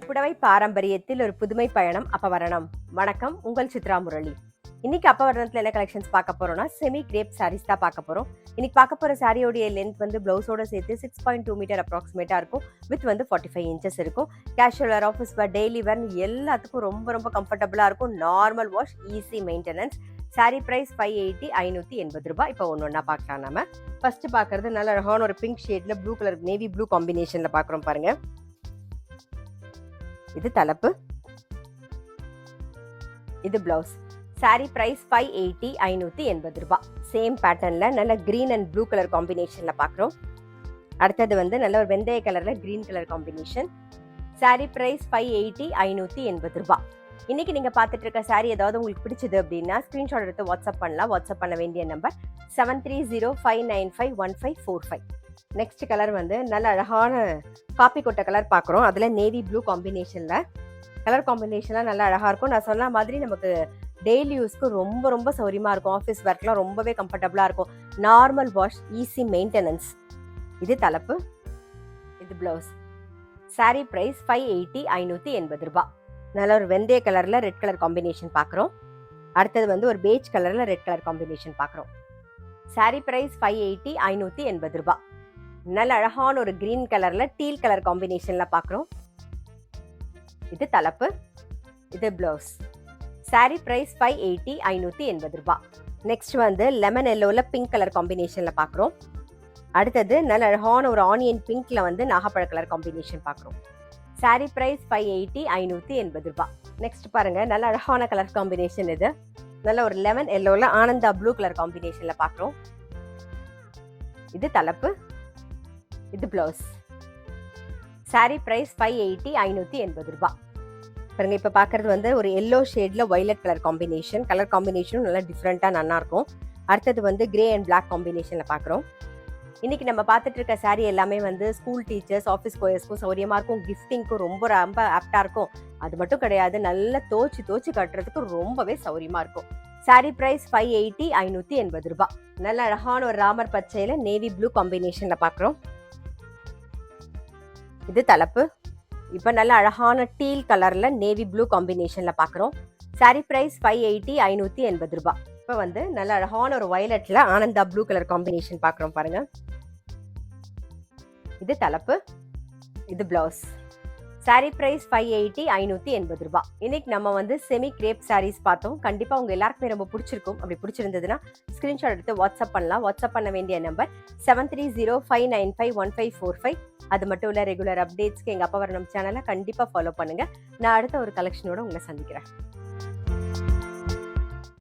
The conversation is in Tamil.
புடவை பாரம்பரியத்தில் ஒரு புதுமை பயணம் அப்பவரணம். வணக்கம், உங்கள் சித்ரா முரளி. இன்னைக்கு அப்பவரணத்துல என்ன கலெக்ஷன்ஸ் பார்க்க போறோம்னா செமி கிரேப் சாரீஸ் தான் பார்க்க போறோம். இன்னைக்கு பார்க்க போற சாரியோடைய லென்த் வந்து பிளவுஸோட சேர்த்து 6.2 மீட்டர் அப்ராக்சிமேட்டா இருக்கும். வித் வந்து 45 இன்ச்சஸ் இருக்கும். Casual wear, office wear, daily wear எல்லாத்துக்கும் ரொம்ப ரொம்ப கம்ஃபர்டபுளா இருக்கும். Normal wash, easy maintenance. Sari price 580, 580 ரூபாய். இப்போ ஒன்னொன்னா பார்க்கலாம். நம்ம ஃபர்ஸ்ட் பார்க்கறது நல்ல அழகான ஒரு பிங்க் ஷேட்ல ப்ளூ கலர் நேவி ப்ளூ காம்பினேஷன்ல பார்க்குறோம் பாருங்க. இது தலைப்பு, இது பிளவுஸ். சாரி பிரைஸ் 580, 580 ரூபாய். சேம் பேட்டர்ன்ல நல்ல கிரீன் அண்ட் ப்ளூ கலர் காம்பினேஷன்ல பார்க்குறோம். அடுத்தது வந்து நல்ல ஒரு வெந்தய கலர்ல green colour combination. Sari price 580, 580 ரூபாய். இன்னைக்கு நீங்க பார்த்துட்டு இருக்க சாரி ஏதாவது உங்களுக்கு பிடிச்சது அப்படின்னா ஸ்கிரீன்ஷாட் எடுத்து வாட்ஸ்அப் பண்ணலாம். வாட்ஸ்அப் பண்ண வேண்டிய நம்பர் 7305951545. நெக்ஸ்ட் கலர் வந்து நல்ல அழகான காப்பி கொட்டை கலர் பார்க்குறோம். அதில் நேவி ப்ளூ காம்பினேஷனில் கலர் காம்பினேஷன்லாம் நல்லா அழகாக இருக்கும். நான் சொன்ன மாதிரி நமக்கு டெய்லி யூஸ்க்கு ரொம்ப ரொம்ப சௌரியமாக இருக்கும். ஆஃபீஸ் ஒர்க்லாம் ரொம்பவே கம்ஃபர்டபுளாக இருக்கும். Normal wash, easy maintenance. இது தலைப்பு, இது பிளவுஸ். சாரி ப்ரைஸ் 580, 580 ரூபாய். நல்ல ஒரு வெந்தய கலரில் ரெட் கலர் காம்பினேஷன் பார்க்குறோம். அடுத்தது வந்து ஒரு பேஜ் கலரில் ரெட் கலர் காம்பினேஷன் பார்க்குறோம். சாரி ப்ரைஸ் 580, 580 ரூபாய். நல்ல அழகான ஒரு கிரீன் கலர்ல டீல் கலர் காம்பினேஷன்ல பார்க்குறோம். இது தலைப்பு, இது பிளவுஸ். சாரி பிரைஸ் 580, 580 ரூபாய். நெக்ஸ்ட் வந்து லெமன் எல்லோல பிங்க் கலர் காம்பினேஷன்ல பார்க்குறோம். அடுத்தது நல்ல அழகான ஒரு ஆனியன் பிங்க்ல வந்து நாகப்பழ கலர் காம்பினேஷன் பார்க்குறோம். சாரி பிரைஸ் 580, 580 ரூபாய். நெக்ஸ்ட் பாருங்க, நல்ல அழகான கலர் காம்பினேஷன். இது நல்ல ஒரு லெமன் எல்லோல ஆனந்தா ப்ளூ கலர் காம்பினேஷன்ல பார்க்குறோம். இது தலைப்பு, இது பிளவுஸ். சாரி பிரைஸ் 580, 580 ரூபாய். பாருங்க, இப்போ பார்க்கறது வந்து ஒரு எல்லோ ஷேட்ல வயலட் கலர் காம்பினேஷன். கலர் காம்பினேஷனும் நல்லா டிஃப்ரெண்டா நல்லா இருக்கும். அடுத்தது வந்து கிரே அண்ட் பிளாக் காம்பினேஷன்ல பார்க்குறோம். இன்னைக்கு நம்ம பார்த்துட்டு இருக்க சாரி எல்லாமே வந்து ஸ்கூல் டீச்சர்ஸ், ஆஃபீஸ் கோயர்ஸ்க்கும் சௌரியமா இருக்கும். கிஃப்டிங்க்கும் ரொம்ப ரொம்ப ஆப்டா இருக்கும். அது மட்டும் கிடையாது, நல்லா தோச்சு கட்டுறதுக்கு ரொம்பவே சௌரியமா இருக்கும். சாரி பிரைஸ் 580, 580 ரூபாய். நல்ல அழகான ஒரு ராமர் பச்சையில நேவி ப்ளூ காம்பினேஷன்ல பார்க்குறோம். இது தலைப்பு. இப்போ நல்ல அழகான டீல் கலர்ல நேவி ப்ளூ காம்பினேஷன்ல பார்க்குறோம். சாரி பிரைஸ் 580, 580 ரூபாய். இப்போ வந்து நல்ல அழகான ஒரு வயலட்ல ஆனந்தா ப்ளூ கலர் காம்பினேஷன் பார்க்குறோம் பாருங்க. இது தலைப்பு, இது பிளவுஸ். சாரி பிரைஸ் 580, 580 ரூபாய். இன்னைக்கு நம்ம வந்து செமி கிரேப் சாரீஸ் பார்த்தோம். கண்டிப்பா உங்க எல்லாருக்குமே ரொம்ப பிடிச்சிருக்கும். அப்படி பிடிச்சிருந்ததுன்னா ஸ்கிரீன்ஷாட் எடுத்து வாட்ஸ்அப் பண்ணலாம். வாட்ஸ்அப் பண்ண வேண்டிய நம்பர் 7305951545. அது மட்டும் இல்ல, ரெகுலர் அப்டேட்ஸ்க்கு எங்க அப்பவரணம் சேனலை கண்டிப்பா ஃபாலோ பண்ணுங்க. நான் அடுத்த ஒரு கலெக்ஷனோட உங்களை சந்திக்கிறேன்.